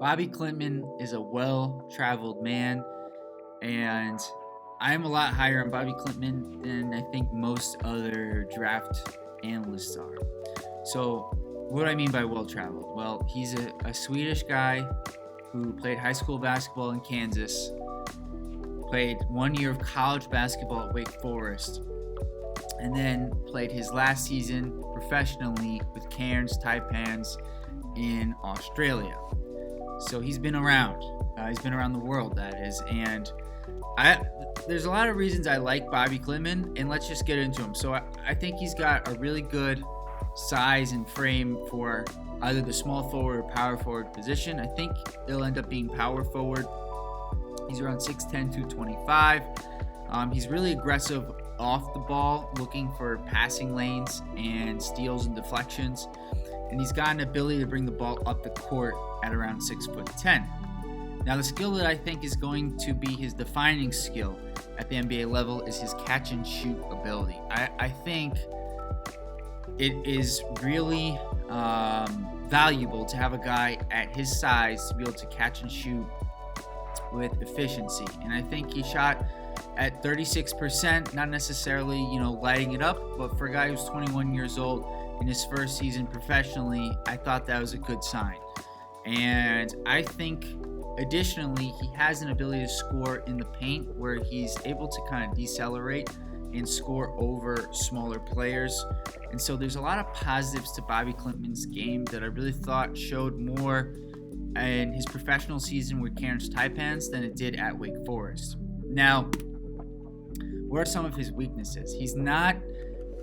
Bobi Klintman is a well-traveled man, and I'm a lot higher on Bobi Klintman than I think most other draft analysts are. So, what do I mean by well-traveled? Well, he's a Swedish guy who played high school basketball in Kansas, played 1 year of college basketball at Wake Forest, and then played his last season professionally with Cairns Taipans in Australia. So he's been around. He's been around the world, that is. And there's a lot of reasons I like Bobi Klintman, and let's just get into him. So I think he's got a really good size and frame for either the small forward or power forward position. I think he'll end up being power forward. He's around 6'10", 225. He's really aggressive off the ball, looking for passing lanes and steals and deflections. And he's got an ability to bring the ball up the court at around 6'10". Now, the skill that I think is going to be his defining skill at the NBA level is his catch and shoot ability. I think it is really valuable to have a guy at his size to be able to catch and shoot with efficiency. And I think he shot at 36%, not necessarily, lighting it up, but for a guy who's 21 years old in his first season professionally, I thought that was a good sign. And I think additionally, he has an ability to score in the paint where he's able to kind of decelerate and score over smaller players. And so there's a lot of positives to Bobi Klintman's game that I really thought showed more in his professional season with Cairns Taipans than it did at Wake Forest. Now, what are some of his weaknesses? He's not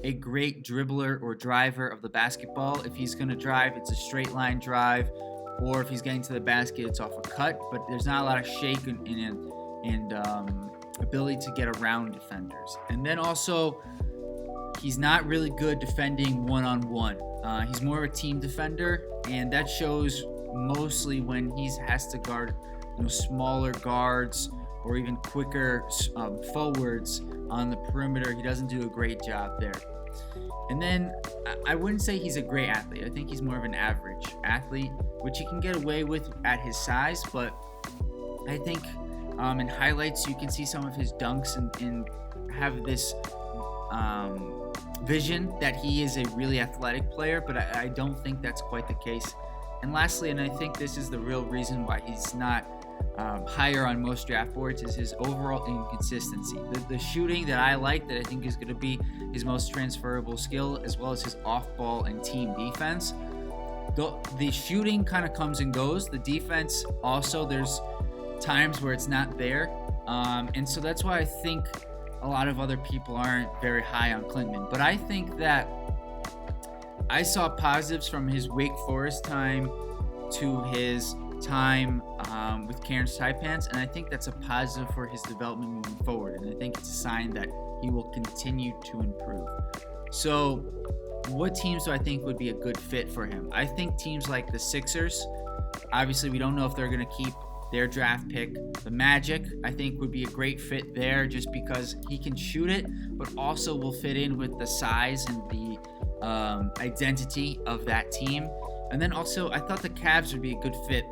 a great dribbler or driver of the basketball. If he's going to drive, it's a straight line drive, or if he's getting to the basket, it's off a cut. But there's not a lot of shake and ability to get around defenders. And then also, he's not really good defending one-on-one. He's more of a team defender, and that shows mostly when he has to guard smaller guards or even quicker forwards on the perimeter. He doesn't do a great job there. And then I wouldn't say he's a great athlete. I think he's more of an average athlete, which he can get away with at his size. But I think in highlights you can see some of his dunks and have this vision that he is a really athletic player, but I don't think that's quite the case. And lastly, and I think this is the real reason why he's not higher on most draft boards, is his overall inconsistency. The shooting that I like, that I think is going to be his most transferable skill, as well as his off-ball and team defense. The shooting kind of comes and goes. The defense also, there's times where it's not there. And so that's why I think a lot of other people aren't very high on Klintman. But I think that I saw positives from his Wake Forest time to his time with Cairns Taipans, and I think that's a positive for his development moving forward, and I think it's a sign that he will continue to improve. So what teams do I think would be a good fit for him? I think teams like the Sixers. Obviously, we don't know if they're going to keep their draft pick. The Magic, I think, would be a great fit there just because he can shoot it, but also will fit in with the size and the identity of that team. And then also, I thought the Cavs would be a good fit.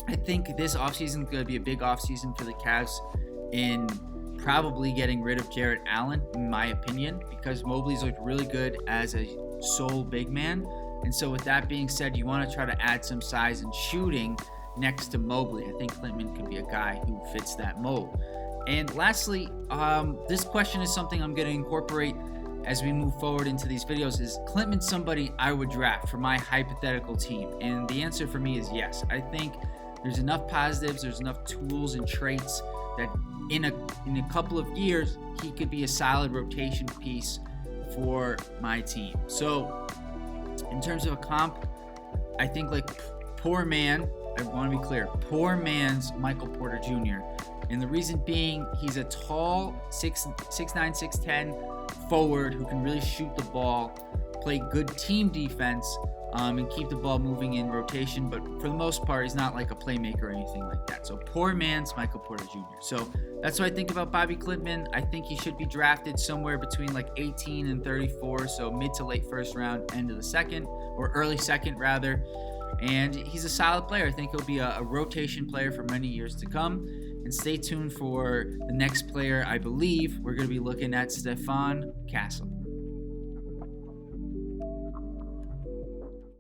I think this offseason is going to be a big offseason for the Cavs in probably getting rid of Jarrett Allen, in my opinion, because Mobley's looked really good as a sole big man. And so with that being said, you want to try to add some size and shooting next to Mobley. I think Klintman could be a guy who fits that mold. And lastly, this question is something I'm going to incorporate as we move forward into these videos. Is Klintman somebody I would draft for my hypothetical team? And the answer for me is yes. I think there's enough positives, there's enough tools and traits that in a couple of years, he could be a solid rotation piece for my team. So in terms of a comp, I think like poor man, I want to be clear, poor man's Michael Porter Jr. And the reason being, he's a tall 6'9", 6'10" forward who can really shoot the ball, play good team defense, and keep the ball moving in rotation. But for the most part, he's not like a playmaker or anything like that. So poor man's Michael Porter Jr. So that's what I think about Bobi Klintman. I think he should be drafted somewhere between like 18 and 34. So mid to late first round, end of the second, or early second rather. And he's a solid player. I think he'll be a rotation player for many years to come. And stay tuned for the next player. I believe we're going to be looking at Stefan Castle.